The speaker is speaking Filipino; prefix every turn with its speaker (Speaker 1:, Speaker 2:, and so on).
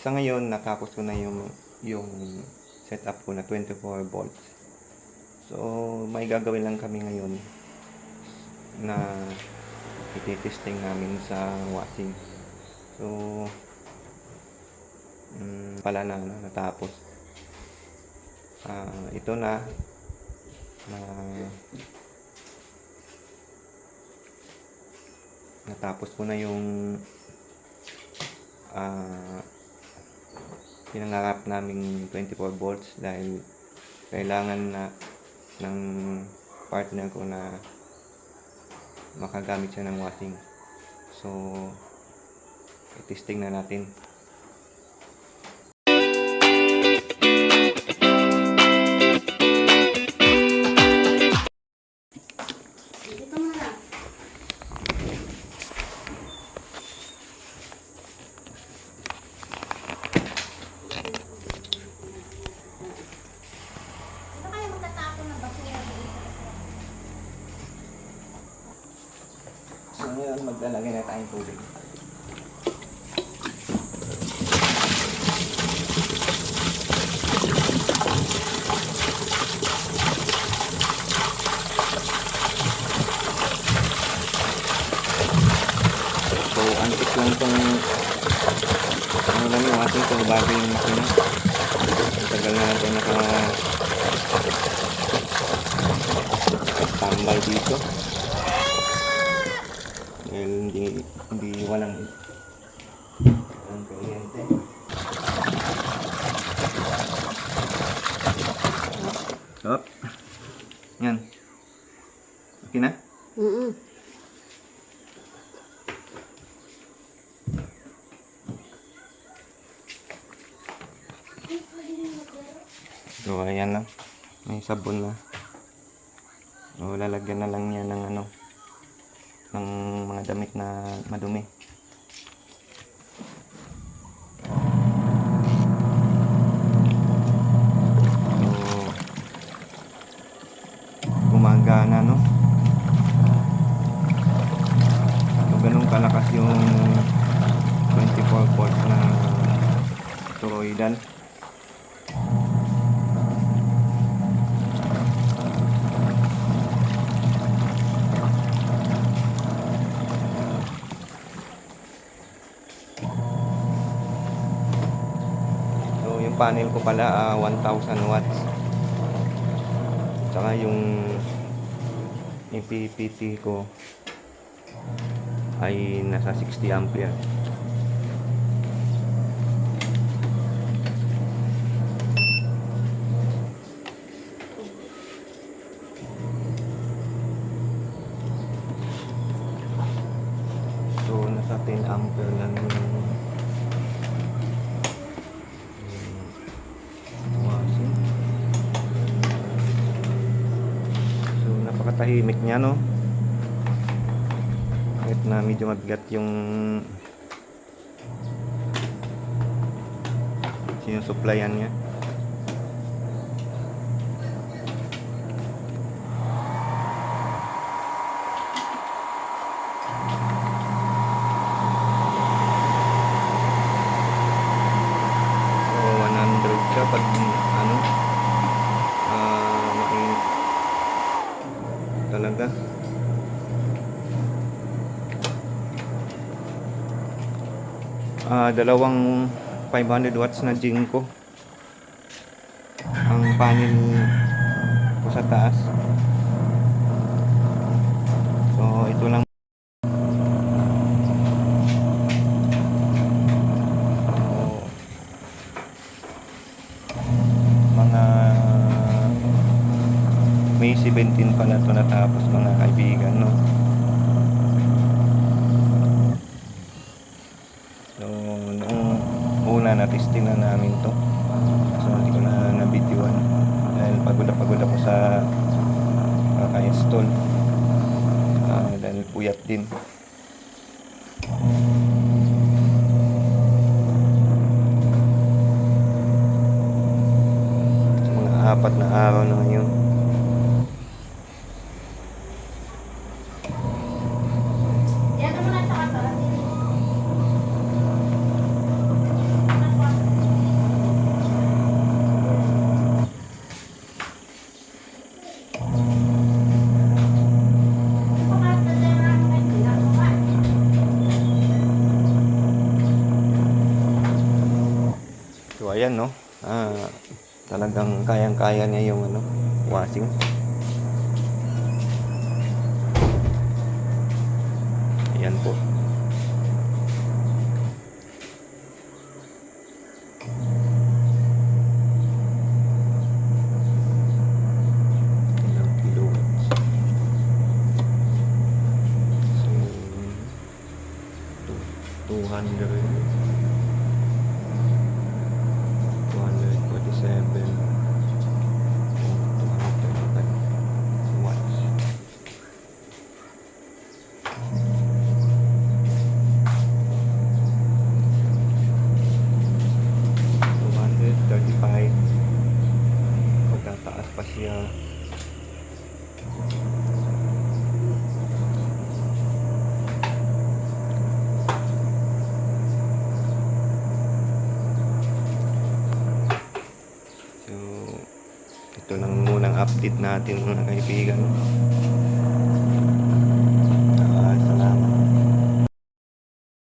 Speaker 1: Sa ngayon natapos ko na yung setup ko na 24 volts. So may gagawin lang kami ngayon na ititesting namin sa washing. So pala na natapos. Ito na natapos ko na yung pinangarap naming 24 volts dahil kailangan na ng partner ko na makagamit siya ng washing. So i-testing na natin. So ngayon maglalagay na tayong tubig. So antik lang itong ano lang yung ating ito bago yung makina. Tagal na ito tambay dito. Dahil hindi walang kuryente. Stop. Yan. Okay na? So ayan lang. May sabon na. So lalagyan na lang niya ng ng mga damit na madumi. So gumagana, no? So ganun kalakas yung 24 volts na toroidal. Yung panel ko pala 1000 watts. Saka yung PPT ko ay nasa 60 ampere. So nasa 10 ampere lang yung tahimik niya, no? Kahit na medyo mabigat yung sinusupplyan niya. So 100 siya pag talaga. Dalawang 500 watts na Jinko ang panel ko sa taas. So ito lang. Mga May 17 pa na ito natapos, mga kaibigan, no? So noong una na-testing na namin to. So hindi ko na na-videoan dahil pagod ako sa kaka-install. Dahil puyat din. So mga 4 na araw na ngayon. ayan, no. Talagang kayang-kaya niya yung ano, washing. Ayan po. Ilang kilowatts. So, 200, 247, 235 watts. Pagtataas pa siya. So, ito lang munang update natin mga kaibigan.